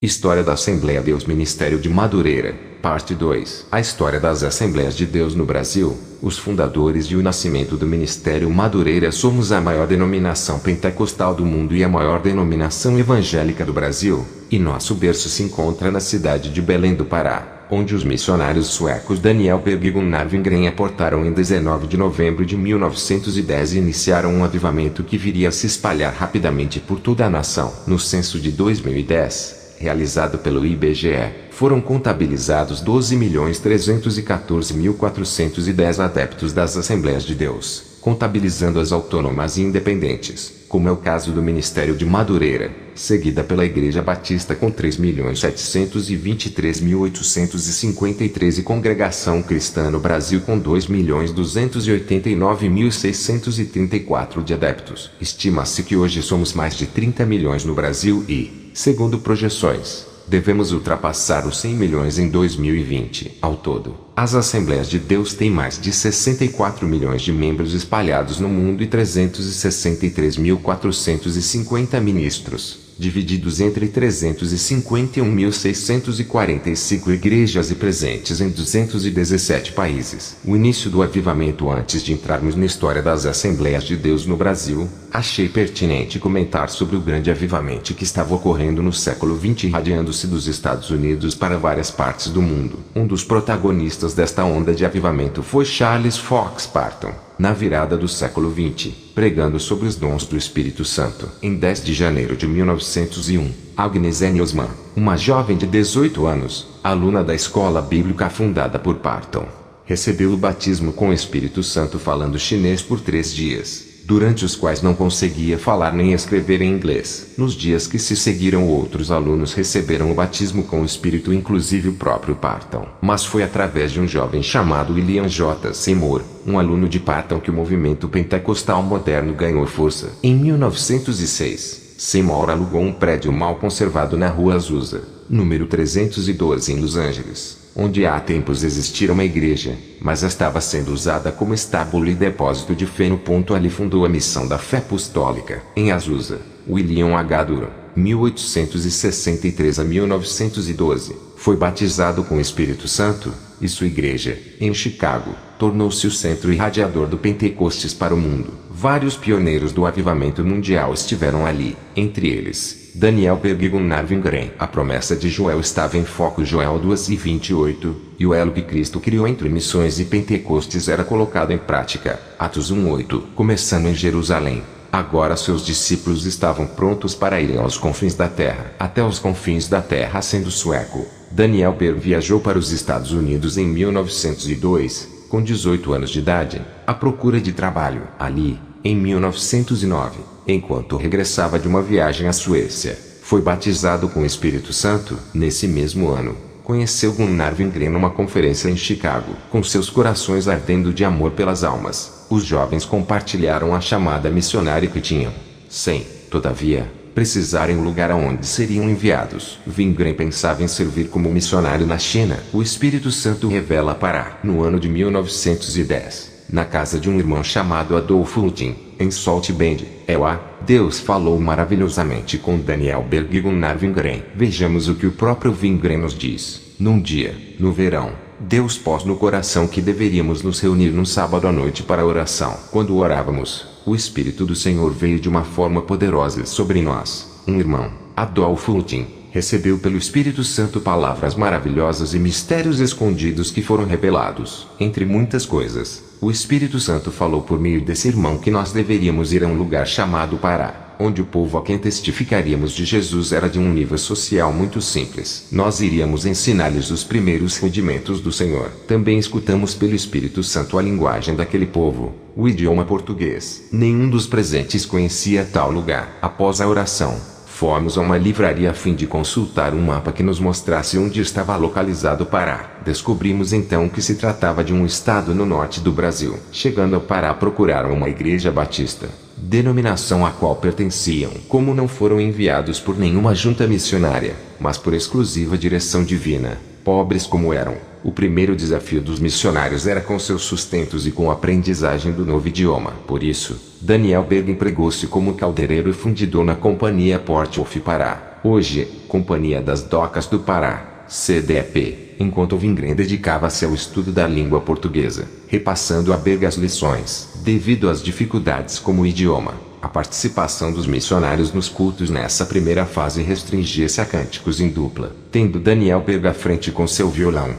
História da Assembleia Deus Ministério de Madureira, Parte 2. A história das Assembleias de Deus no Brasil, os fundadores e o nascimento do Ministério Madureira. Somos a maior denominação pentecostal do mundo e a maior denominação evangélica do Brasil, e nosso berço se encontra na cidade de Belém do Pará, onde os missionários suecos Daniel Berg e Gunnar Wingren aportaram em 19 de novembro de 1910 e iniciaram um avivamento que viria a se espalhar rapidamente por toda a nação. No censo de 2010, realizado pelo IBGE, foram contabilizados 12.314.410 adeptos das Assembleias de Deus, contabilizando as autônomas e independentes, como é o caso do Ministério de Madureira, seguida pela Igreja Batista com 3.723.853 e Congregação Cristã no Brasil com 2.289.634 de adeptos. Estima-se que hoje somos mais de 30 milhões no Brasil e, segundo projeções, devemos ultrapassar os 100 milhões em 2020. Ao todo, as Assembleias de Deus têm mais de 64 milhões de membros espalhados no mundo e 363.450 ministros, divididos entre 351.645 igrejas e presentes em 217 países. O início do avivamento. Antes de entrarmos na história das Assembleias de Deus no Brasil, achei pertinente comentar sobre o grande avivamento que estava ocorrendo no século XX, irradiando-se dos Estados Unidos para várias partes do mundo. Um dos protagonistas desta onda de avivamento foi Charles Fox Parton, na virada do século XX, pregando sobre os dons do Espírito Santo. Em 10 de janeiro de 1901, Agnes N. Osman, uma jovem de 18 anos, aluna da escola bíblica fundada por Parton, recebeu o batismo com o Espírito Santo falando chinês por 3 dias, durante os quais não conseguia falar nem escrever em inglês. Nos dias que se seguiram, outros alunos receberam o batismo com o Espírito, inclusive o próprio Parton. Mas foi através de um jovem chamado William J. Seymour, um aluno de Parton, que o movimento pentecostal moderno ganhou força. Em 1906, Seymour alugou um prédio mal conservado na Rua Azusa, número 312 em Los Angeles, onde há tempos existira uma igreja, mas estava sendo usada como estábulo e depósito de feno. Ali fundou a Missão da Fé Apostólica. Em Azusa, William H. Durham, 1863 a 1912, foi batizado com o Espírito Santo, e sua igreja, em Chicago, tornou-se o centro irradiador do Pentecostes para o mundo. Vários pioneiros do avivamento mundial estiveram ali, entre eles Daniel Berg e Gunnar Wingren. A promessa de Joel estava em foco. Joel 2:28, e o elo que Cristo criou entre missões e Pentecostes era colocado em prática. Atos 1:8. Começando em Jerusalém, agora seus discípulos estavam prontos para irem aos confins da terra. Até os confins da terra. Sendo sueco, Daniel Berg viajou para os Estados Unidos em 1902, com 18 anos de idade, à procura de trabalho. Ali, em 1909, enquanto regressava de uma viagem à Suécia, foi batizado com o Espírito Santo. Nesse mesmo ano, conheceu Gunnar Wingren numa conferência em Chicago. Com seus corações ardendo de amor pelas almas, os jovens compartilharam a chamada missionária que tinham, sem, todavia, precisarem um lugar aonde seriam enviados. Wingren pensava em servir como missionário na China. O Espírito Santo revela para, no ano de 1910, na casa de um irmão chamado Adolfo Lutin, em Salt Bend, Iowa, Deus falou maravilhosamente com Daniel Berg e Gunnar Wingren. Vejamos o que o próprio Wingren nos diz. Num dia, no verão, Deus pôs no coração que deveríamos nos reunir num sábado à noite para a oração. Quando orávamos, o Espírito do Senhor veio de uma forma poderosa sobre nós. Um irmão, Adolfo Lutin, recebeu pelo Espírito Santo palavras maravilhosas e mistérios escondidos que foram revelados. Entre muitas coisas, o Espírito Santo falou por meio desse irmão que nós deveríamos ir a um lugar chamado Pará, onde o povo a quem testificaríamos de Jesus era de um nível social muito simples. Nós iríamos ensinar-lhes os primeiros rudimentos do Senhor. Também escutamos pelo Espírito Santo a linguagem daquele povo, o idioma português. Nenhum dos presentes conhecia tal lugar. Após a oração, fomos a uma livraria a fim de consultar um mapa que nos mostrasse onde estava localizado o Pará. Descobrimos então que se tratava de um estado no norte do Brasil. Chegando ao Pará, procuraram uma igreja batista, denominação à qual pertenciam. Como não foram enviados por nenhuma junta missionária, mas por exclusiva direção divina, pobres como eram, o primeiro desafio dos missionários era com seus sustentos e com a aprendizagem do novo idioma. Por isso, Daniel Berg empregou-se como caldeireiro e fundidor na Companhia Port of Pará, Hoje, Companhia das Docas do Pará, CDP, enquanto Vingrem dedicava-se ao estudo da língua portuguesa, repassando a Berga as lições, devido às dificuldades como o idioma. A participação dos missionários nos cultos nessa primeira fase restringia-se a cânticos em dupla, tendo Daniel Berga à frente com seu violão.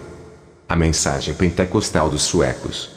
A mensagem pentecostal dos suecos.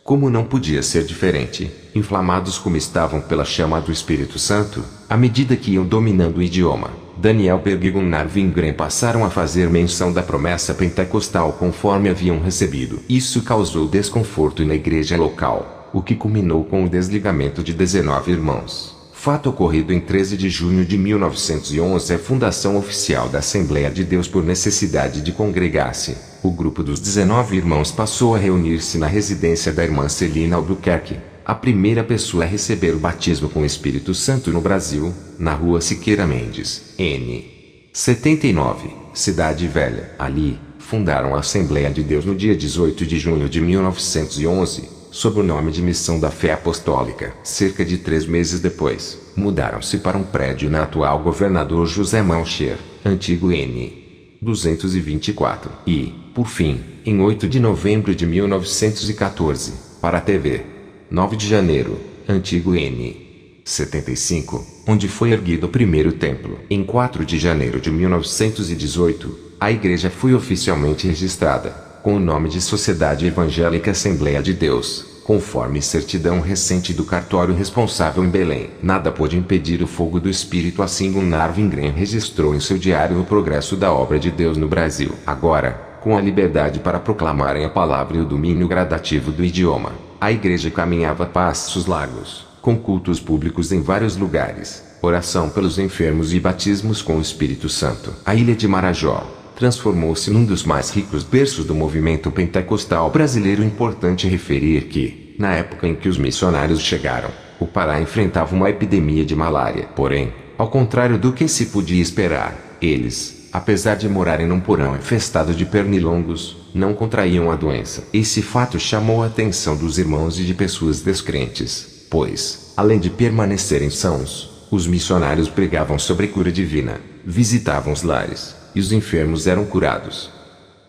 Como não podia ser diferente, inflamados como estavam pela chama do Espírito Santo, à medida que iam dominando o idioma, Daniel Berga e Gunnar Vingrem passaram a fazer menção da promessa pentecostal conforme haviam recebido. Isso causou desconforto na igreja local, o que culminou com o desligamento de 19 irmãos. Fato ocorrido em 13 de junho de 1911, a fundação oficial da Assembleia de Deus por necessidade de congregar-se. O grupo dos 19 irmãos passou a reunir-se na residência da irmã Celina Albuquerque, a primeira pessoa a receber o batismo com o Espírito Santo no Brasil, na rua Siqueira Mendes, N. 79, Cidade Velha. Ali, fundaram a Assembleia de Deus no dia 18 de junho de 1911, sob o nome de Missão da Fé Apostólica. Cerca de 3 meses depois, mudaram-se para um prédio na atual Governador José Malcher, antigo N. 224. E, por fim, em 8 de novembro de 1914, para a TV. 9 de janeiro, antigo N. 75, onde foi erguido o primeiro templo. Em 4 de janeiro de 1918, a igreja foi oficialmente registrada, com o nome de Sociedade Evangélica Assembleia de Deus, conforme certidão recente do cartório responsável em Belém. Nada pôde impedir o fogo do Espírito, assim Gunnar Vingrem registrou em seu diário o progresso da obra de Deus no Brasil. Agora, com a liberdade para proclamarem a palavra e o domínio gradativo do idioma, a igreja caminhava a passos largos, com cultos públicos em vários lugares, oração pelos enfermos e batismos com o Espírito Santo. A ilha de Marajó transformou-se num dos mais ricos berços do movimento pentecostal brasileiro. Importante referir que, na época em que os missionários chegaram, o Pará enfrentava uma epidemia de malária. Porém, ao contrário do que se podia esperar, eles, apesar de morarem num porão infestado de pernilongos, não contraíam a doença. Esse fato chamou a atenção dos irmãos e de pessoas descrentes, pois, além de permanecerem sãos, os missionários pregavam sobre cura divina, visitavam os lares, e os enfermos eram curados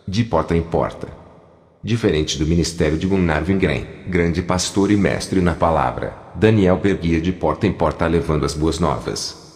de porta em porta. Diferente do ministério de Gunnar Vingrem, grande pastor e mestre na palavra, Daniel Berga ia de porta em porta levando as boas novas.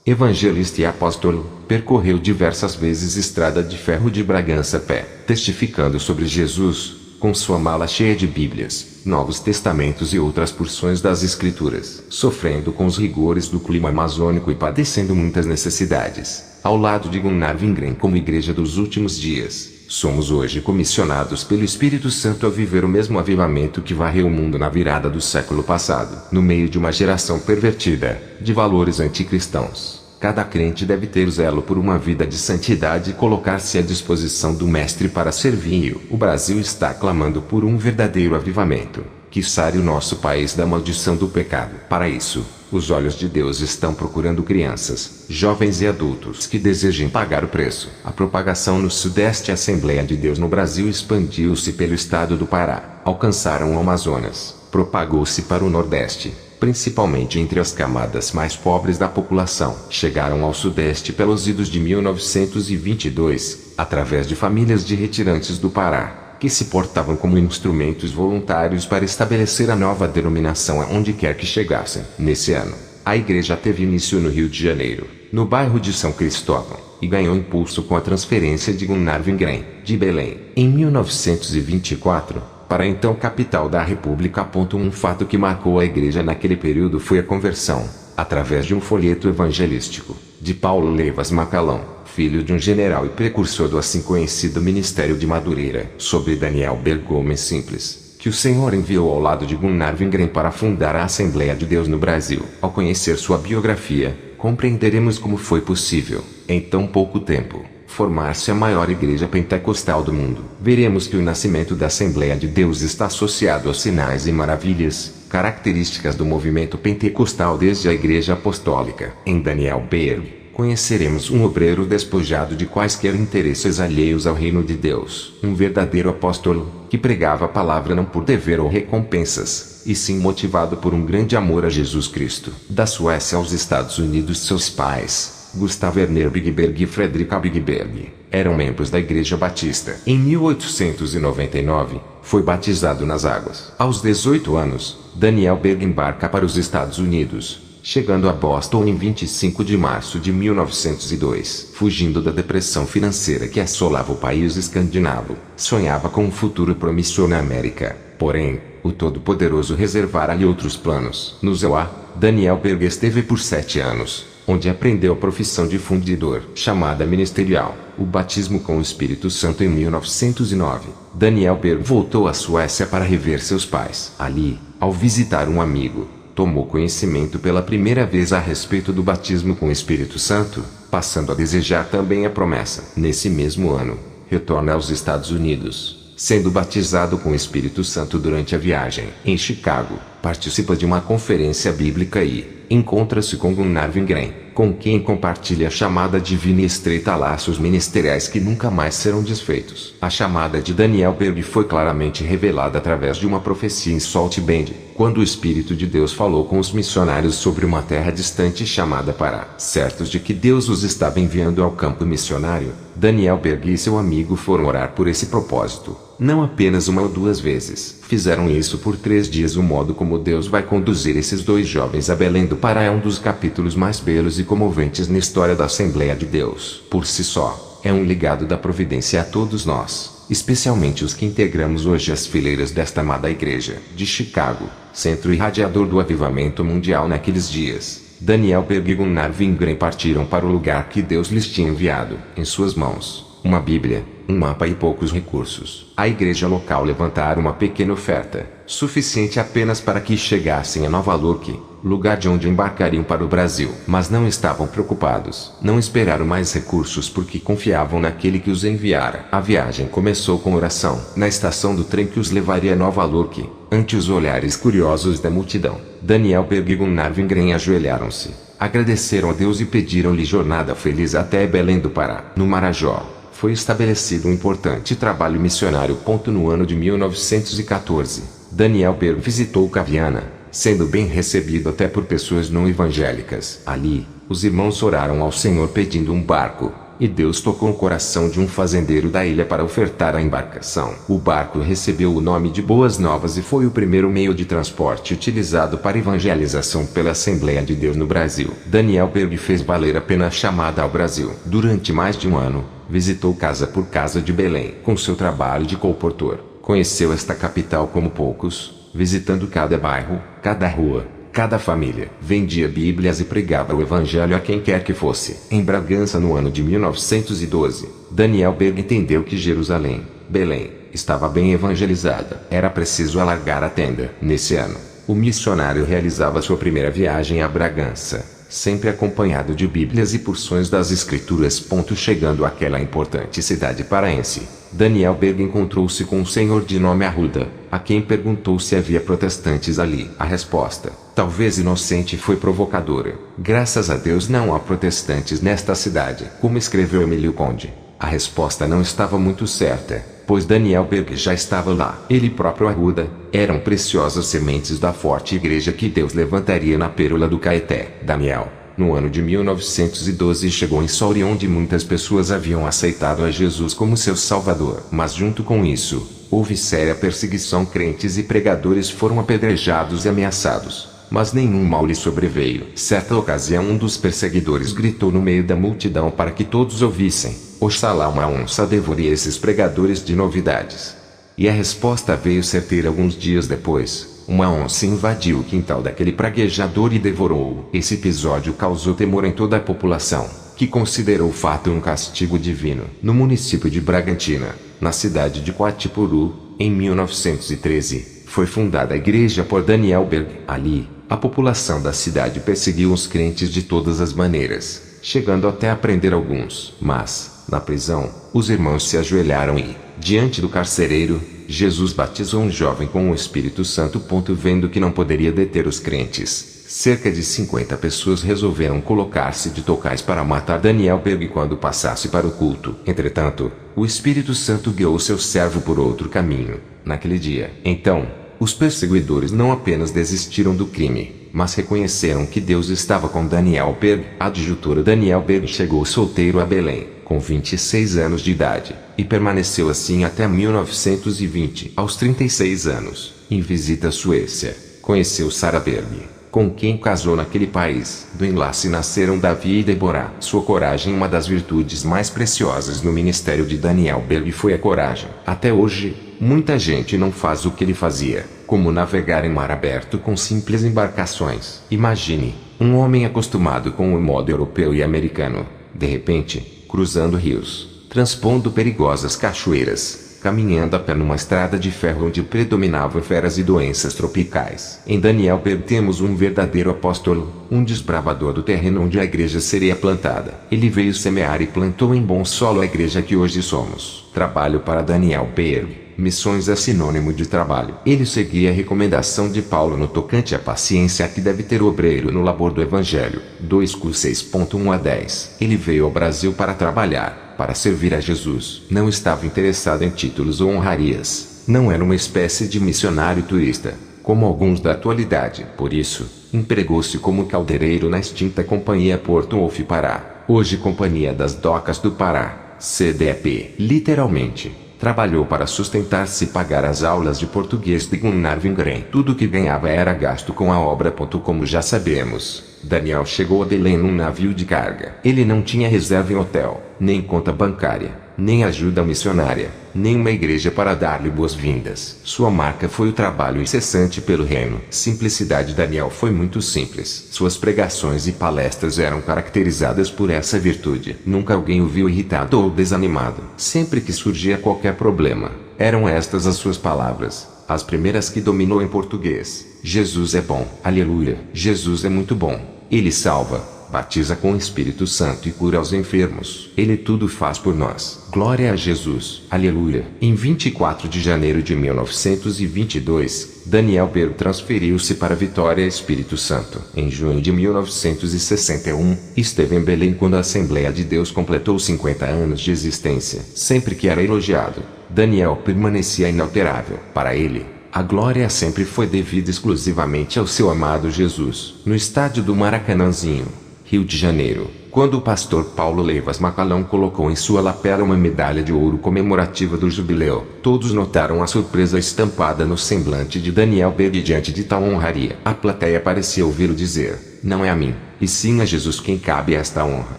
Evangelista e apóstolo, percorreu diversas vezes estrada de ferro de Bragança a pé, testificando sobre Jesus, com sua mala cheia de Bíblias, Novos Testamentos e outras porções das Escrituras, sofrendo com os rigores do clima amazônico e padecendo muitas necessidades. Ao lado de Gunnar Vingrem como igreja dos últimos dias, somos hoje comissionados pelo Espírito Santo a viver o mesmo avivamento que varreu o mundo na virada do século passado. No meio de uma geração pervertida, de valores anticristãos, cada crente deve ter zelo por uma vida de santidade e colocar-se à disposição do Mestre para servir. O Brasil está clamando por um verdadeiro avivamento, que sare o nosso país da maldição do pecado. Para isso, os olhos de Deus estão procurando crianças, jovens e adultos que desejem pagar o preço. A propagação no Sudeste. A Assembleia de Deus no Brasil expandiu-se pelo estado do Pará, alcançaram o Amazonas, propagou-se para o Nordeste, principalmente entre as camadas mais pobres da população. Chegaram ao Sudeste pelos idos de 1922, através de famílias de retirantes do Pará, que se portavam como instrumentos voluntários para estabelecer a nova denominação aonde quer que chegassem. Nesse ano, a igreja teve início no Rio de Janeiro, no bairro de São Cristóvão, e ganhou impulso com a transferência de Gunnar Vingrem, de Belém, em 1924, para a então capital da República. Um fato que marcou a igreja naquele período foi a conversão, através de um folheto evangelístico, de Paulo Leivas Macalão, filho de um general e precursor do assim conhecido Ministério de Madureira, sobre Daniel Berga, homem simples, que o Senhor enviou ao lado de Gunnar Vingrem para fundar a Assembleia de Deus no Brasil. Ao conhecer sua biografia, compreenderemos como foi possível, em tão pouco tempo, formar-se a maior igreja pentecostal do mundo. Veremos que o nascimento da Assembleia de Deus está associado aos sinais e maravilhas, características do movimento pentecostal desde a Igreja Apostólica. Em Daniel Berga, conheceremos um obreiro despojado de quaisquer interesses alheios ao reino de Deus, um verdadeiro apóstolo, que pregava a palavra não por dever ou recompensas, e sim motivado por um grande amor a Jesus Cristo. Da Suécia aos Estados Unidos, seus pais, Gustav Werner Bigberg e Frederica Bigberg, eram membros da Igreja Batista. Em 1899, foi batizado nas águas. Aos 18 anos, Daniel Berg embarca para os Estados Unidos, chegando a Boston em 25 de março de 1902. Fugindo da depressão financeira que assolava o país escandinavo, sonhava com um futuro promissor na América. Porém, o Todo-Poderoso reservara-lhe outros planos. No ZEUA, Daniel Berg esteve por 7 anos, onde aprendeu a profissão de fundidor, chamada ministerial, o batismo com o Espírito Santo. Em 1909, Daniel Berg voltou à Suécia para rever seus pais. Ali, ao visitar um amigo, tomou conhecimento pela primeira vez a respeito do batismo com o Espírito Santo, passando a desejar também a promessa. Nesse mesmo ano, retorna aos Estados Unidos, sendo batizado com o Espírito Santo durante a viagem. Em Chicago, participa de uma conferência bíblica e encontra-se com Gunnar Wingren, com quem compartilha a chamada divina e estreita laços ministeriais que nunca mais serão desfeitos. A chamada de Daniel Berg foi claramente revelada através de uma profecia em Salt Bend, quando o Espírito de Deus falou com os missionários sobre uma terra distante chamada Pará. Certos de que Deus os estava enviando ao campo missionário, Daniel Berg e seu amigo foram orar por esse propósito. Não apenas uma ou duas vezes. Fizeram isso por 3 dias. O modo como Deus vai conduzir esses 2 jovens a Belém do Pará é um dos capítulos mais belos e comoventes na história da Assembleia de Deus. Por si só, é um legado da providência a todos nós, especialmente os que integramos hoje as fileiras desta amada igreja. De Chicago, centro irradiador do avivamento mundial naqueles dias, Daniel Berg e Gunnar Wingren partiram para o lugar que Deus lhes tinha enviado. Em suas mãos, uma Bíblia, um mapa e poucos recursos. A igreja local levantara uma pequena oferta, suficiente apenas para que chegassem a Nova York, lugar de onde embarcariam para o Brasil. Mas não estavam preocupados. Não esperaram mais recursos porque confiavam naquele que os enviara. A viagem começou com oração. Na estação do trem que os levaria a Nova York, ante os olhares curiosos da multidão, Daniel Berg e Gunnar Wingren ajoelharam-se, agradeceram a Deus e pediram-lhe jornada feliz até Belém do Pará. No Marajó, foi estabelecido um importante trabalho missionário. No ano de 1914, Daniel Berg visitou Caviana, sendo bem recebido até por pessoas não evangélicas. Ali, os irmãos oraram ao Senhor pedindo um barco, e Deus tocou o coração de um fazendeiro da ilha para ofertar a embarcação. O barco recebeu o nome de Boas Novas e foi o primeiro meio de transporte utilizado para evangelização pela Assembleia de Deus no Brasil. Daniel Berg fez valer a pena a chamada ao Brasil. Durante mais de um ano, visitou casa por casa de Belém. Com seu trabalho de colportor, conheceu esta capital como poucos, visitando cada bairro, cada rua, cada família. Vendia bíblias e pregava o evangelho a quem quer que fosse. Em Bragança, no ano de 1912, Daniel Berg entendeu que Jerusalém, Belém, estava bem evangelizada. Era preciso alargar a tenda. Nesse ano, o missionário realizava sua primeira viagem a Bragança, sempre acompanhado de bíblias e porções das escrituras. Chegando àquela importante cidade paraense, Daniel Berg encontrou-se com um senhor de nome Arruda, a quem perguntou se havia protestantes ali. A resposta, talvez inocente, foi provocadora. Graças a Deus não há protestantes nesta cidade. Como escreveu Emílio Conde, a resposta não estava muito certa, pois Daniel Berg já estava lá. Ele próprio Arruda, eram preciosas sementes da forte igreja que Deus levantaria na Pérola do Caeté. Daniel, no ano de 1912, chegou em Souri, onde muitas pessoas haviam aceitado a Jesus como seu salvador. Mas junto com isso, houve séria perseguição. Crentes e pregadores foram apedrejados e ameaçados, mas nenhum mal lhe sobreveio. Certa ocasião, um dos perseguidores gritou no meio da multidão para que todos ouvissem: "Oxalá uma onça devore esses pregadores de novidades." E a resposta veio certeira. Alguns dias depois, uma onça invadiu o quintal daquele praguejador e devorou-o. Esse episódio causou temor em toda a população, que considerou o fato um castigo divino. No município de Bragantina, na cidade de Quatipuru, em 1913, foi fundada a igreja por Daniel Berg. Ali, a população da cidade perseguiu os crentes de todas as maneiras, chegando até a prender alguns. Mas, na prisão, os irmãos se ajoelharam e, diante do carcereiro, Jesus batizou um jovem com o Espírito Santo. Vendo que não poderia deter os crentes, cerca de 50 pessoas resolveram colocar-se de tocais para matar Daniel Berg quando passasse para o culto. Entretanto, o Espírito Santo guiou seu servo por outro caminho, naquele dia. Então, os perseguidores não apenas desistiram do crime, mas reconheceram que Deus estava com Daniel Berg. A adjutora Daniel Berg chegou solteiro a Belém, com 26 anos de idade, e permaneceu assim até 1920. Aos 36 anos, em visita à Suécia, conheceu Sarah Berg, com quem casou naquele país. Do enlace nasceram Davi e Deborah. Sua coragem, uma das virtudes mais preciosas no ministério de Daniel Berg, foi a coragem. Até hoje, muita gente não faz o que ele fazia, como navegar em mar aberto com simples embarcações. Imagine, um homem acostumado com o modo europeu e americano, de repente, cruzando rios, transpondo perigosas cachoeiras, caminhando a pé numa estrada de ferro onde predominavam feras e doenças tropicais. Em Daniel Berg temos um verdadeiro apóstolo, um desbravador do terreno onde a igreja seria plantada. Ele veio semear e plantou em bom solo a igreja que hoje somos. Trabalho para Daniel Berg. Missões é sinônimo de trabalho. Ele seguia a recomendação de Paulo no tocante à paciência que deve ter o obreiro no labor do Evangelho. 2 Cor 6.1 a 10. Ele veio ao Brasil para trabalhar, para servir a Jesus. Não estava interessado em títulos ou honrarias. Não era uma espécie de missionário turista, como alguns da atualidade. Por isso, empregou-se como caldeireiro na extinta Companhia Porto Wolf Pará, hoje Companhia das Docas do Pará, CDP. Literalmente, trabalhou para sustentar-se e pagar as aulas de português de Gunnar Wingren. Tudo o que ganhava era gasto com a obra. Como já sabemos, Daniel chegou a Belém num navio de carga. Ele não tinha reserva em hotel, nem conta bancária, nem ajuda missionária, nem uma igreja para dar-lhe boas-vindas. Sua marca foi o trabalho incessante pelo reino. Simplicidade. Daniel foi muito simples. Suas pregações e palestras eram caracterizadas por essa virtude. Nunca alguém o viu irritado ou desanimado. Sempre que surgia qualquer problema, eram estas as suas palavras, as primeiras que dominou em português: Jesus é bom. Aleluia. Jesus é muito bom. Ele salva, batiza com o Espírito Santo e cura os enfermos. Ele tudo faz por nós. Glória a Jesus. Aleluia. Em 24 de janeiro de 1922, Daniel Berg transferiu-se para Vitória, Espírito Santo. Em junho de 1961, esteve em Belém quando a Assembleia de Deus completou 50 anos de existência. Sempre que era elogiado, Daniel permanecia inalterável. Para ele, a glória sempre foi devida exclusivamente ao seu amado Jesus. No estádio do Maracanãzinho, Rio de Janeiro, quando o pastor Paulo Leivas Macalão colocou em sua lapela uma medalha de ouro comemorativa do jubileu, todos notaram a surpresa estampada no semblante de Daniel Berg diante de tal honraria. A plateia parecia ouvi-lo dizer: não é a mim, e sim a Jesus quem cabe esta honra.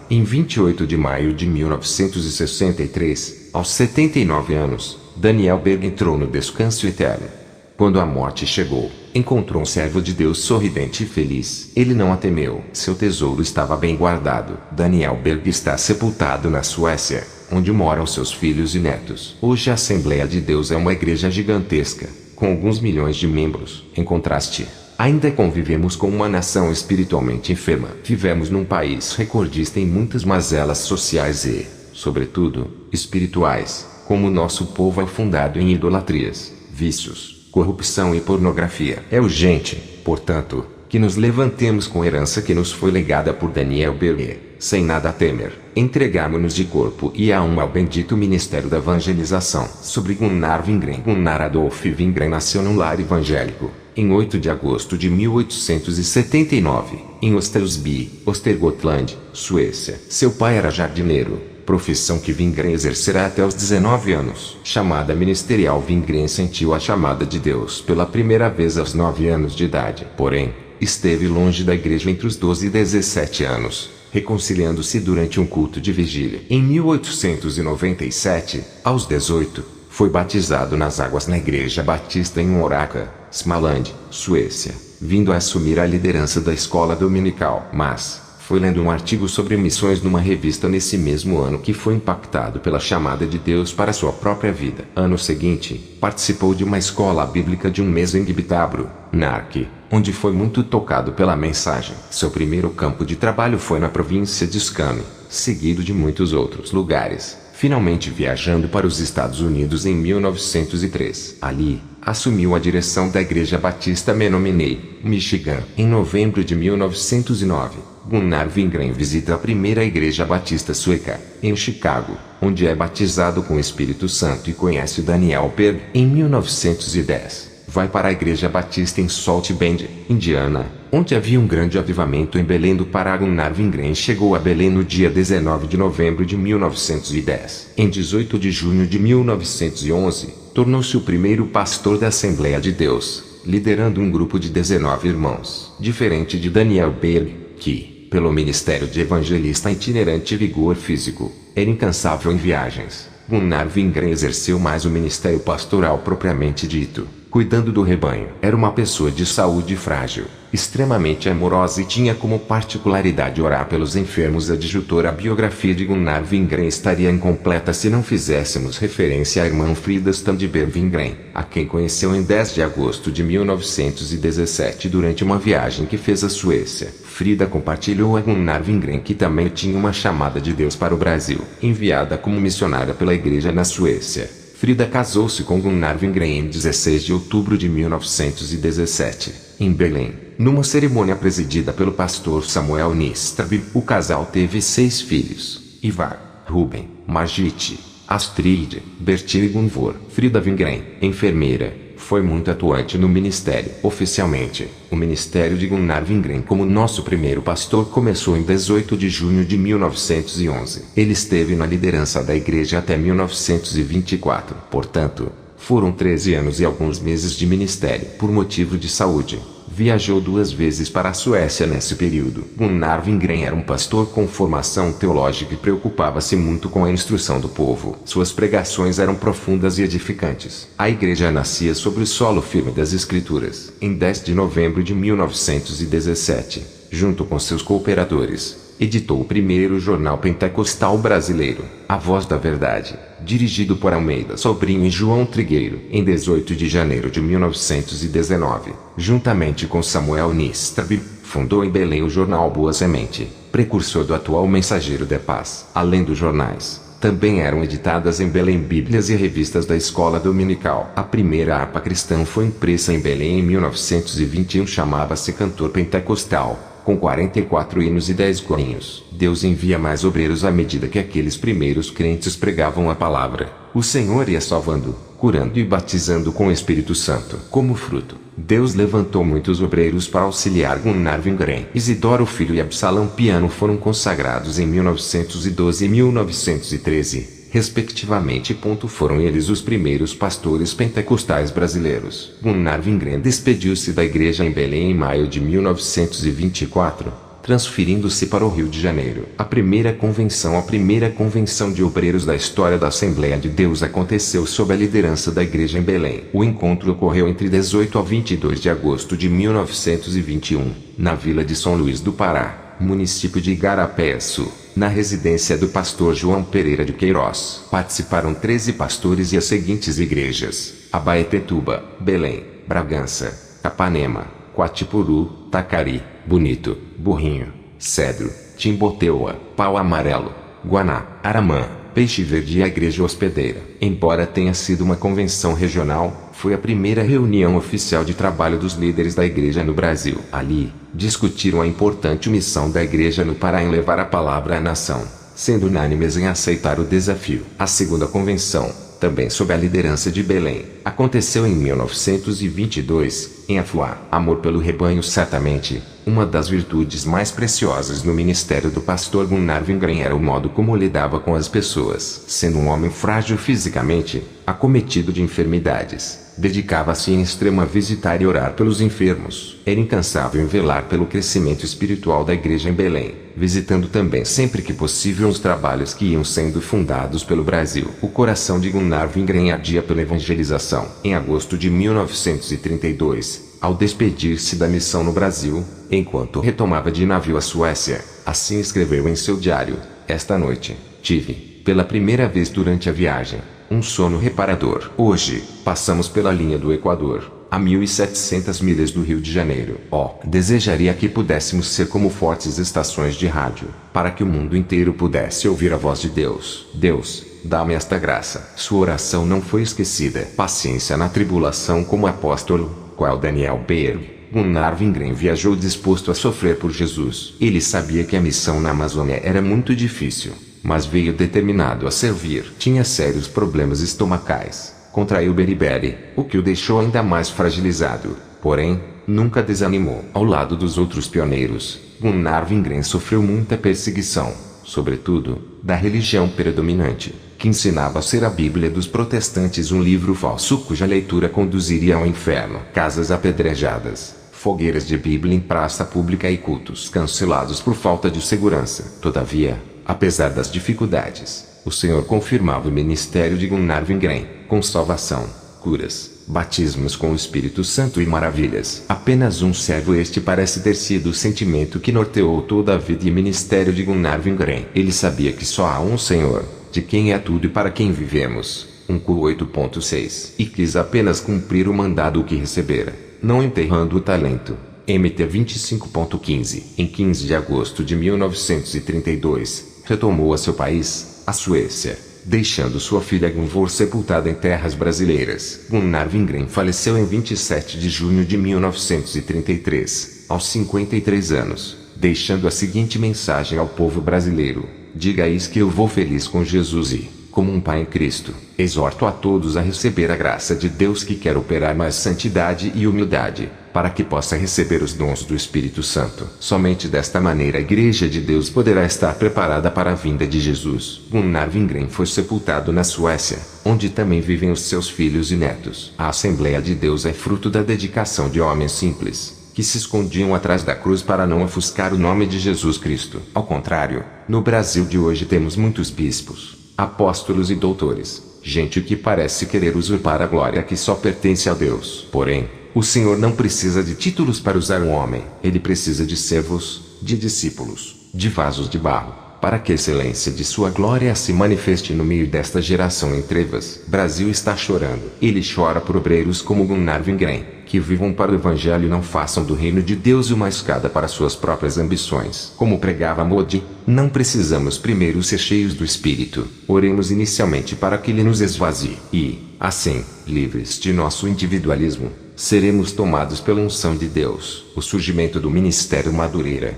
Em 28 de maio de 1963, aos 79 anos, Daniel Berg entrou no descanso eterno. Quando a morte chegou, encontrou um servo de Deus sorridente e feliz. Ele não a temeu. Seu tesouro estava bem guardado. Daniel Berg está sepultado na Suécia, onde moram seus filhos e netos. Hoje a Assembleia de Deus é uma igreja gigantesca, com alguns milhões de membros. Em contraste, ainda convivemos com uma nação espiritualmente enferma. Vivemos num país recordista em muitas mazelas sociais e, sobretudo, espirituais, como o nosso povo afundado em idolatrias, vícios, corrupção e pornografia. É urgente, portanto, que nos levantemos com a herança que nos foi legada por Daniel Berg, sem nada a temer. Entregarmos-nos de corpo e alma ao bendito ministério da evangelização. Sobre Gunnar Wingren. Gunnar Adolf Wingren nasceu num lar evangélico, em 8 de agosto de 1879, em Östersby, Östergötland, Suécia. Seu pai era jardineiro, profissão que Wingren exercerá até os 19 anos. Chamada ministerial. Wingren sentiu a chamada de Deus pela primeira vez aos 9 anos de idade. Porém, esteve longe da igreja entre os 12 e 17 anos, reconciliando-se durante um culto de vigília. Em 1897, aos 18, foi batizado nas águas na Igreja Batista em Oraca, Småland, Suécia, vindo a assumir a liderança da escola dominical. Mas foi lendo um artigo sobre missões numa revista nesse mesmo ano que foi impactado pela chamada de Deus para sua própria vida. Ano seguinte, participou de uma escola bíblica de um mês em Gibtabro, Narque, onde foi muito tocado pela mensagem. Seu primeiro campo de trabalho foi na província de Skåne, seguido de muitos outros lugares, finalmente viajando para os Estados Unidos em 1903. Ali, assumiu a direção da Igreja Batista Menominee, Michigan. Em novembro de 1909, Gunnar Wingren visita a primeira Igreja Batista Sueca, em Chicago, onde é batizado com o Espírito Santo e conhece Daniel Berg. Em 1910, vai para a Igreja Batista em Salt Bend, Indiana, onde havia um grande avivamento em Belém do Pará. Gunnar Wingren chegou a Belém no dia 19 de novembro de 1910. Em 18 de junho de 1911, tornou-se o primeiro pastor da Assembleia de Deus, liderando um grupo de 19 irmãos. Diferente de Daniel Berg, que, pelo ministério de evangelista itinerante e vigor físico, era incansável em viagens, Gunnar Wingren exerceu mais o ministério pastoral propriamente dito, cuidando do rebanho. Era uma pessoa de saúde frágil, extremamente amorosa e tinha como particularidade orar pelos enfermos. A biografia de Gunnar Wingren estaria incompleta se não fizéssemos referência à irmã Frida Standberg Wingren, a quem conheceu em 10 de agosto de 1917 durante uma viagem que fez à Suécia. Frida compartilhou a Gunnar Wingren que também tinha uma chamada de Deus para o Brasil, enviada como missionária pela igreja na Suécia. Frida casou-se com Gunnar Wingren em 16 de outubro de 1917, em Belém, numa cerimônia presidida pelo pastor Samuel Nistrab. O casal teve 6 filhos: Ivar, Ruben, Margit, Astrid, Bertil e Gunvor. Frida Wingren, enfermeira, foi muito atuante no ministério. Oficialmente, o ministério de Gunnar Wingren como nosso primeiro pastor começou em 18 de junho de 1911. Ele esteve na liderança da igreja até 1924. Portanto, foram 13 anos e alguns meses de ministério. Por motivo de saúde, viajou 2 vezes para a Suécia nesse período. Gunnar Wingren era um pastor com formação teológica e preocupava-se muito com a instrução do povo. Suas pregações eram profundas e edificantes. A igreja nascia sobre o solo firme das Escrituras. Em 10 de novembro de 1917, junto com seus cooperadores, editou o primeiro jornal pentecostal brasileiro, A Voz da Verdade, dirigido por Almeida Sobrinho e João Trigueiro. Em 18 de janeiro de 1919, juntamente com Samuel Nistrab, fundou em Belém o jornal Boa Semente, precursor do atual Mensageiro da Paz. Além dos jornais, também eram editadas em Belém Bíblias e revistas da escola dominical. A primeira harpa cristã foi impressa em Belém em 1921, chamava-se Cantor Pentecostal, com 44 hinos e 10 corinhos. Deus envia mais obreiros à medida que aqueles primeiros crentes pregavam a palavra. O Senhor ia salvando, curando e batizando com o Espírito Santo. Como fruto, Deus levantou muitos obreiros para auxiliar Gunnar Wingren. Isidoro Filho e Absalão Piano foram consagrados em 1912 e 1913. Respectivamente. Foram eles os primeiros pastores pentecostais brasileiros. Gunnar Wingren despediu-se da igreja em Belém em maio de 1924, transferindo-se para o Rio de Janeiro. A primeira convenção de obreiros da história da Assembleia de Deus aconteceu sob a liderança da igreja em Belém. O encontro ocorreu entre 18 a 22 de agosto de 1921, na vila de São Luís do Pará, município de Igarapé-Açu, na residência do pastor João Pereira de Queiroz. Participaram 13 pastores e as seguintes igrejas: Abaetetuba, Belém, Bragança, Capanema, Quatipuru, Tacari, Bonito, Burrinho, Cedro, Timboteua, Pau Amarelo, Guaná, Aramã, Peixe Verde e a Igreja Hospedeira. Embora tenha sido uma convenção regional, foi a primeira reunião oficial de trabalho dos líderes da igreja no Brasil. Ali, discutiram a importante missão da igreja no Pará em levar a palavra à nação, sendo unânimes em aceitar o desafio. A segunda convenção, também sob a liderança de Belém, aconteceu em 1922, em Afuá. Amor pelo rebanho. Certamente, uma das virtudes mais preciosas no ministério do pastor Gunnar Wingren era o modo como lidava com as pessoas. Sendo um homem frágil fisicamente, acometido de enfermidades, dedicava-se em extremo a visitar e orar pelos enfermos. Era incansável em velar pelo crescimento espiritual da igreja em Belém, visitando também sempre que possível os trabalhos que iam sendo fundados pelo Brasil. O coração de Gunnar Wingren ardia pela evangelização. Em agosto de 1932, ao despedir-se da missão no Brasil, enquanto retomava de navio a Suécia, assim escreveu em seu diário: "Esta noite, tive, pela primeira vez durante a viagem, um sono reparador. Hoje, passamos pela linha do Equador, a 1.700 milhas do Rio de Janeiro. Desejaria que pudéssemos ser como fortes estações de rádio, para que o mundo inteiro pudesse ouvir a voz de Deus. Deus, dá-me esta graça." Sua oração não foi esquecida. Paciência na tribulação. Como apóstolo, qual Daniel Berg, Gunnar Wingren viajou disposto a sofrer por Jesus. Ele sabia que a missão na Amazônia era muito difícil, mas veio determinado a servir. Tinha sérios problemas estomacais, contraiu beriberi, o que o deixou ainda mais fragilizado. Porém, nunca desanimou. Ao lado dos outros pioneiros, Gunnar Wingren sofreu muita perseguição, sobretudo, da religião predominante, que ensinava a ser a Bíblia dos protestantes, um livro falso cuja leitura conduziria ao inferno. Casas apedrejadas, fogueiras de Bíblia em praça pública e cultos cancelados por falta de segurança. Todavia, apesar das dificuldades, o Senhor confirmava o ministério de Gunnar Wingren, com salvação, curas, batismos com o Espírito Santo e maravilhas. Apenas um servo, este parece ter sido o sentimento que norteou toda a vida e ministério de Gunnar Wingren. Ele sabia que só há um Senhor, de quem é tudo e para quem vivemos. 1 Cor 8.6. E quis apenas cumprir o mandado que recebera, não enterrando o talento. MT 25.15. Em 15 de agosto de 1932, retomou a seu país, a Suécia, deixando sua filha Gunvor sepultada em terras brasileiras. Gunnar Wingren faleceu em 27 de junho de 1933, aos 53 anos, deixando a seguinte mensagem ao povo brasileiro: diga-lhes que eu vou feliz com Jesus e, como um pai em Cristo, exorto a todos a receber a graça de Deus, que quer operar mais santidade e humildade, para que possa receber os dons do Espírito Santo. Somente desta maneira a Igreja de Deus poderá estar preparada para a vinda de Jesus. Gunnar Wingren foi sepultado na Suécia, onde também vivem os seus filhos e netos. A Assembleia de Deus é fruto da dedicação de homens simples, que se escondiam atrás da cruz para não ofuscar o nome de Jesus Cristo. Ao contrário, no Brasil de hoje temos muitos bispos, apóstolos e doutores, gente que parece querer usurpar a glória que só pertence a Deus. Porém, o Senhor não precisa de títulos para usar um homem. Ele precisa de servos, de discípulos, de vasos de barro, para que a excelência de sua glória se manifeste no meio desta geração em trevas. Brasil está chorando. Ele chora por obreiros como Gunnar Wingren, que vivam para o Evangelho e não façam do reino de Deus uma escada para suas próprias ambições. Como pregava Modi, não precisamos primeiro ser cheios do Espírito. Oremos inicialmente para que Ele nos esvazie. E, assim, livres de nosso individualismo, seremos tomados pela unção de Deus. O surgimento do Ministério Madureira.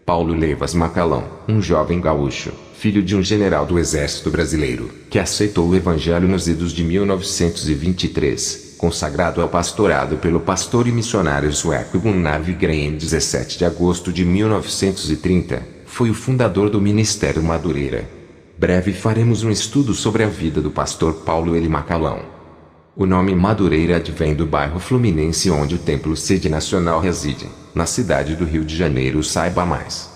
Paulo Levas Macalão, um jovem gaúcho, filho de um general do Exército Brasileiro, que aceitou o Evangelho nos idos de 1923, consagrado ao pastorado pelo pastor e missionário sueco Gunnar Wingren em 17 de agosto de 1930, foi o fundador do Ministério Madureira. Breve faremos um estudo sobre a vida do pastor Paulo L. Macalão. O nome Madureira advém do bairro fluminense onde o Templo Sede Nacional reside, na cidade do Rio de Janeiro. Saiba mais.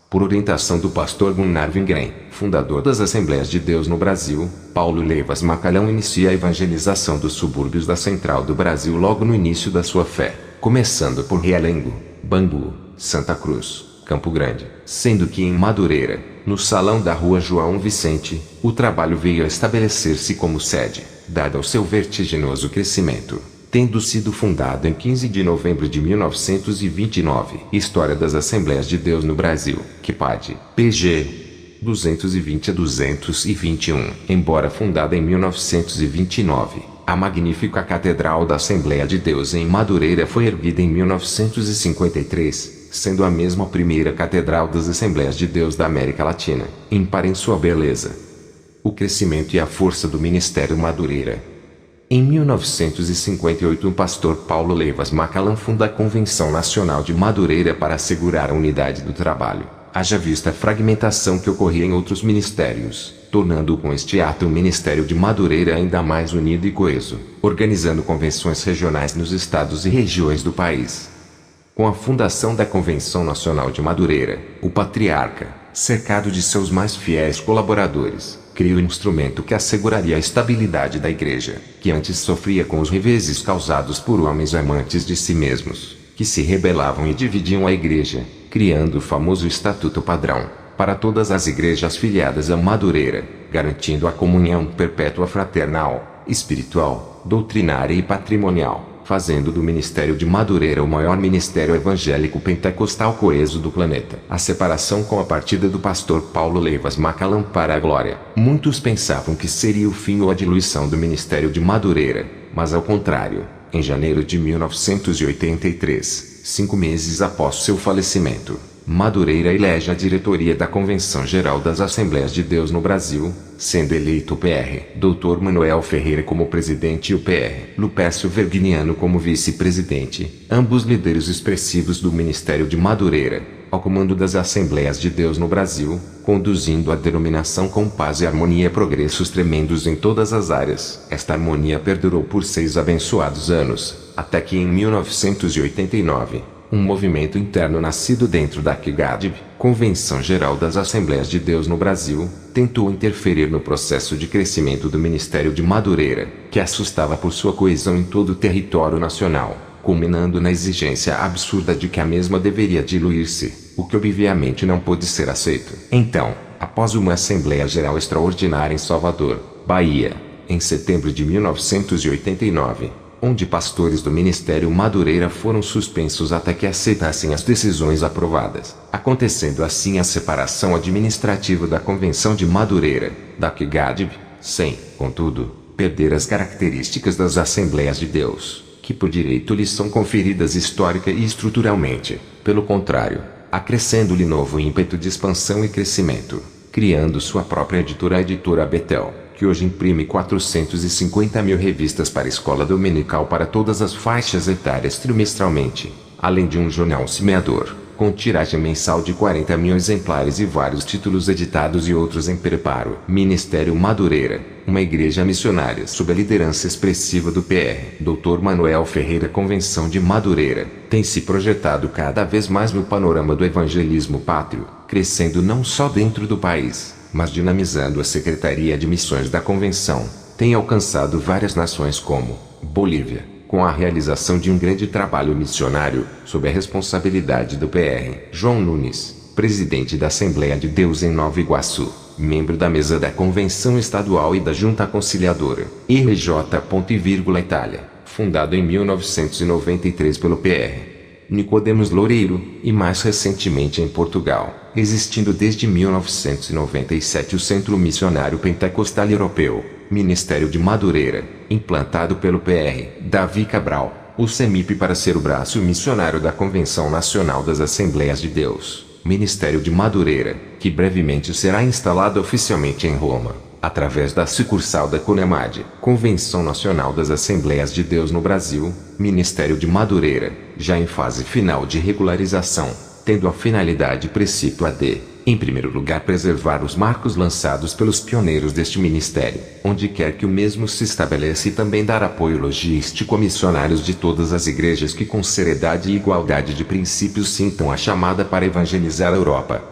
Por orientação do pastor Gunnar Wingren, fundador das Assembleias de Deus no Brasil, Paulo Levas Macalão inicia a evangelização dos subúrbios da Central do Brasil logo no início da sua fé, começando por Realengo, Bangu, Santa Cruz, Campo Grande, sendo que em Madureira, no salão da rua João Vicente, o trabalho veio a estabelecer-se como sede, dado ao seu vertiginoso crescimento, tendo sido fundado em 15 de novembro de 1929. História das Assembleias de Deus no Brasil, QPAD, pg 220 a 221. Embora fundada em 1929, a magnífica Catedral da Assembleia de Deus em Madureira foi erguida em 1953, sendo a mesma a primeira catedral das Assembleias de Deus da América Latina, ímpar em sua beleza. O crescimento e a força do Ministério Madureira. Em 1958, o pastor Paulo Levas Macalão funda a Convenção Nacional de Madureira para assegurar a unidade do trabalho, haja vista a fragmentação que ocorria em outros ministérios, tornando com este ato o Ministério de Madureira ainda mais unido e coeso, organizando convenções regionais nos estados e regiões do país. Com a fundação da Convenção Nacional de Madureira, o patriarca, cercado de seus mais fiéis colaboradores, criou um instrumento que asseguraria a estabilidade da Igreja, que antes sofria com os reveses causados por homens amantes de si mesmos, que se rebelavam e dividiam a Igreja, criando o famoso Estatuto Padrão, para todas as igrejas filiadas a Madureira, garantindo a comunhão perpétua fraternal, espiritual, doutrinária e patrimonial, fazendo do Ministério de Madureira o maior ministério evangélico pentecostal coeso do planeta. A separação com a partida do pastor Paulo Levas Macalão para a glória. Muitos pensavam que seria o fim ou a diluição do Ministério de Madureira, mas ao contrário, em janeiro de 1983, 5 meses após seu falecimento, Madureira elege a diretoria da Convenção Geral das Assembleias de Deus no Brasil, sendo eleito o PR Dr. Manuel Ferreira como presidente e o PR Lupércio Verginiano como vice-presidente, ambos líderes expressivos do Ministério de Madureira, ao comando das Assembleias de Deus no Brasil, conduzindo a denominação com paz e harmonia e progressos tremendos em todas as áreas. Esta harmonia perdurou por 6 abençoados anos, até que em 1989, um movimento interno nascido dentro da CGADB, Convenção Geral das Assembleias de Deus no Brasil, tentou interferir no processo de crescimento do Ministério de Madureira, que assustava por sua coesão em todo o território nacional, culminando na exigência absurda de que a mesma deveria diluir-se, o que obviamente não pôde ser aceito. Então, após uma Assembleia Geral Extraordinária em Salvador, Bahia, em setembro de 1989, onde pastores do Ministério Madureira foram suspensos até que aceitassem as decisões aprovadas, acontecendo assim a separação administrativa da Convenção de Madureira, da CGADB, sem, contudo, perder as características das Assembleias de Deus, que por direito lhes são conferidas histórica e estruturalmente. Pelo contrário, acrescendo-lhe novo ímpeto de expansão e crescimento, criando sua própria editora, a Editora Betel, que hoje imprime 450 mil revistas para a escola dominical para todas as faixas etárias trimestralmente, além de um jornal semeador, com tiragem mensal de 40 mil exemplares e vários títulos editados e outros em preparo. Ministério Madureira, uma igreja missionária sob a liderança expressiva do PR Dr. Manuel Ferreira. Convenção de Madureira, tem se projetado cada vez mais no panorama do evangelismo pátrio, crescendo não só dentro do país, mas dinamizando a Secretaria de Missões da Convenção, tem alcançado várias nações como Bolívia, com a realização de um grande trabalho missionário, sob a responsabilidade do PR João Nunes, presidente da Assembleia de Deus em Nova Iguaçu, membro da mesa da Convenção Estadual e da Junta Conciliadora, RJ. Itália, fundado em 1993 pelo PR Nicodemos Loureiro, e mais recentemente em Portugal, existindo desde 1997 o Centro Missionário Pentecostal Europeu, Ministério de Madureira, implantado pelo PR Davi Cabral, o CEMIP, para ser o braço missionário da Convenção Nacional das Assembleias de Deus, Ministério de Madureira, que brevemente será instalado oficialmente em Roma, através da sucursal da CONEMAD, Convenção Nacional das Assembleias de Deus no Brasil, Ministério de Madureira, já em fase final de regularização, tendo a finalidade princípio de, em primeiro lugar, preservar os marcos lançados pelos pioneiros deste ministério, onde quer que o mesmo se estabeleça, e também dar apoio logístico a missionários de todas as igrejas que com seriedade e igualdade de princípios sintam a chamada para evangelizar a Europa.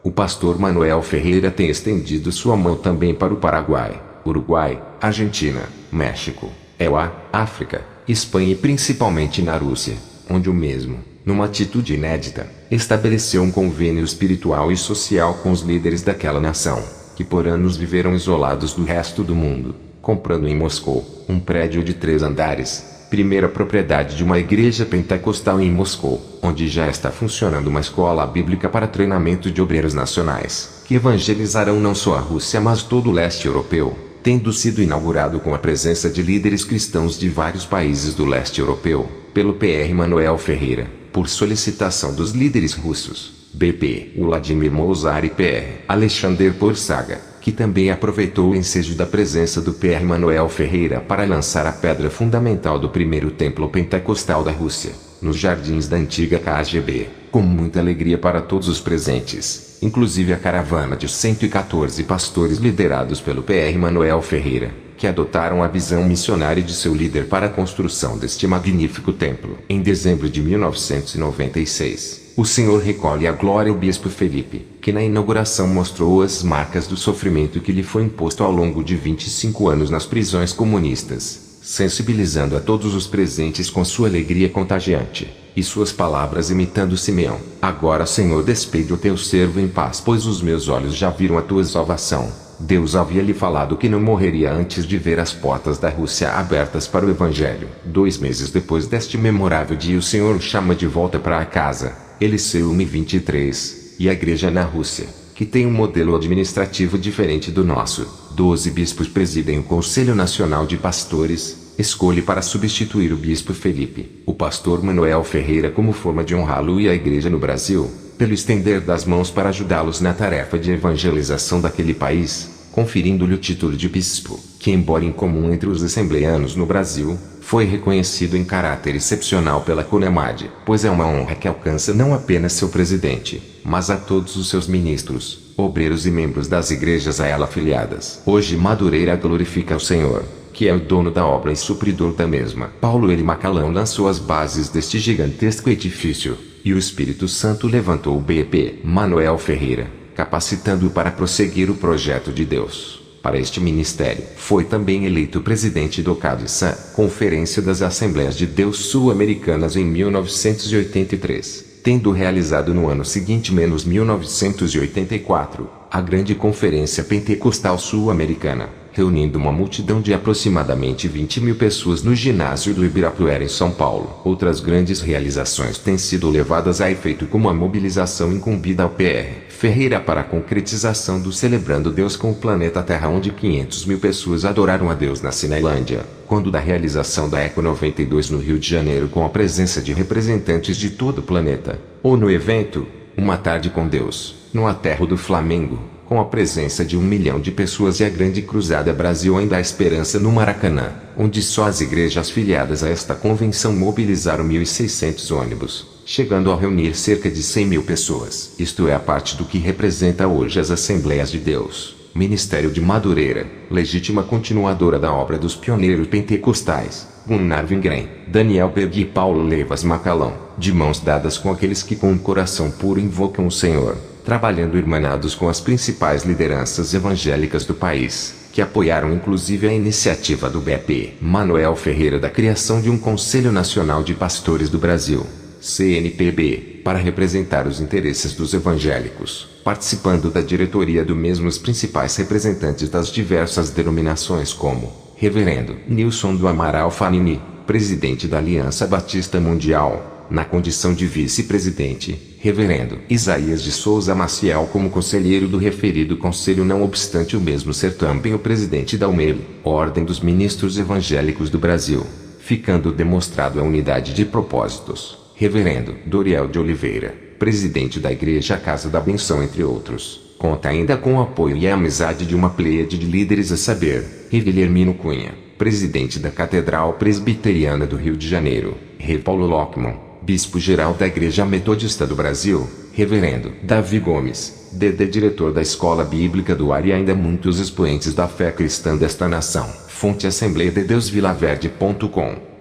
O pastor Manuel Ferreira tem estendido sua mão também para o Paraguai, Uruguai, Argentina, México, EUA, África, Espanha e principalmente na Rússia, onde o mesmo, numa atitude inédita, estabeleceu um convênio espiritual e social com os líderes daquela nação, que por anos viveram isolados do resto do mundo, comprando em Moscou um prédio de 3 andares, primeira propriedade de uma igreja pentecostal em Moscou, onde já está funcionando uma escola bíblica para treinamento de obreiros nacionais, que evangelizarão não só a Rússia mas todo o leste europeu, tendo sido inaugurado com a presença de líderes cristãos de vários países do leste europeu, pelo PR Manuel Ferreira, por solicitação dos líderes russos, BP, Vladimir Mozart e PR Alexander Porsaga, que também aproveitou o ensejo da presença do PR Manuel Ferreira para lançar a pedra fundamental do primeiro templo pentecostal da Rússia, nos jardins da antiga KGB, com muita alegria para todos os presentes, inclusive a caravana de 114 pastores liderados pelo PR Manuel Ferreira, que adotaram a visão missionária de seu líder para a construção deste magnífico templo. Em dezembro de 1996, o Senhor recolhe à glória o bispo Felipe, que na inauguração mostrou as marcas do sofrimento que lhe foi imposto ao longo de 25 anos nas prisões comunistas, sensibilizando a todos os presentes com sua alegria contagiante, e suas palavras imitando Simeão: agora, Senhor, despede o teu servo em paz, pois os meus olhos já viram a tua salvação. Deus havia lhe falado que não morreria antes de ver as portas da Rússia abertas para o Evangelho. 2 meses depois deste memorável dia, o Senhor o chama de volta para a casa. Eliseu 23, e a igreja na Rússia, que tem um modelo administrativo diferente do nosso. 12 bispos presidem o Conselho Nacional de Pastores, escolhe para substituir o bispo Felipe, o pastor Manuel Ferreira como forma de honrá-lo e a igreja no Brasil, pelo estender das mãos para ajudá-los na tarefa de evangelização daquele país, conferindo-lhe o título de bispo, que embora incomum entre os assembleanos no Brasil, foi reconhecido em caráter excepcional pela CONEMAD, pois é uma honra que alcança não apenas seu presidente, mas a todos os seus ministros, obreiros e membros das igrejas a ela afiliadas. Hoje Madureira glorifica o Senhor, que é o dono da obra e supridor da mesma. Paulo L. Macalão lançou as bases deste gigantesco edifício, e o Espírito Santo levantou o B.P. Manuel Ferreira, capacitando-o para prosseguir o projeto de Deus. Para este ministério, foi também eleito presidente do CADSA, Conferência das Assembleias de Deus Sul-Americanas em 1983, tendo realizado no ano seguinte (1984), a Grande Conferência Pentecostal Sul-Americana, reunindo uma multidão de aproximadamente 20.000 pessoas no ginásio do Ibirapuera em São Paulo. Outras grandes realizações têm sido levadas a efeito, como a mobilização incumbida ao PR Ferreira para a concretização do Celebrando Deus com o Planeta Terra, onde 500.000 pessoas adoraram a Deus na Cinelândia, quando da realização da Eco 92 no Rio de Janeiro com a presença de representantes de todo o planeta, ou no evento Uma Tarde com Deus, no Aterro do Flamengo, com a presença de 1 milhão de pessoas, e a Grande Cruzada Brasil Ainda Há Esperança no Maracanã, onde só as igrejas filiadas a esta convenção mobilizaram 1.600 ônibus, chegando a reunir cerca de 100.000 pessoas. Isto é a parte do que representa hoje as Assembleias de Deus, Ministério de Madureira, legítima continuadora da obra dos pioneiros pentecostais, Gunnar Wingren, Daniel Berg e Paulo Levas Macalão, de mãos dadas com aqueles que com um coração puro invocam o Senhor, trabalhando irmanados com as principais lideranças evangélicas do país, que apoiaram inclusive a iniciativa do B.P. Manuel Ferreira da criação de um Conselho Nacional de Pastores do Brasil, CNPB, para representar os interesses dos evangélicos, participando da diretoria do mesmo os principais representantes das diversas denominações, como Reverendo Nilson do Amaral Fanini, presidente da Aliança Batista Mundial, na condição de vice-presidente, Reverendo Isaías de Souza Maciel como conselheiro do referido conselho, não obstante o mesmo ser também o presidente da UMEL, Ordem dos Ministros Evangélicos do Brasil, ficando demonstrado a unidade de propósitos. Reverendo Doriel de Oliveira, presidente da Igreja Casa da Benção, entre outros, conta ainda com o apoio e a amizade de uma pleiade de líderes, a saber, Guilhermino Cunha, presidente da Catedral Presbiteriana do Rio de Janeiro, Rei Paulo Lockman, bispo-geral da Igreja Metodista do Brasil, Reverendo Davi Gomes, diretor da Escola Bíblica do Ar, e ainda muitos expoentes da fé cristã desta nação. Fonte Assembleia de Deus Vilaverde.com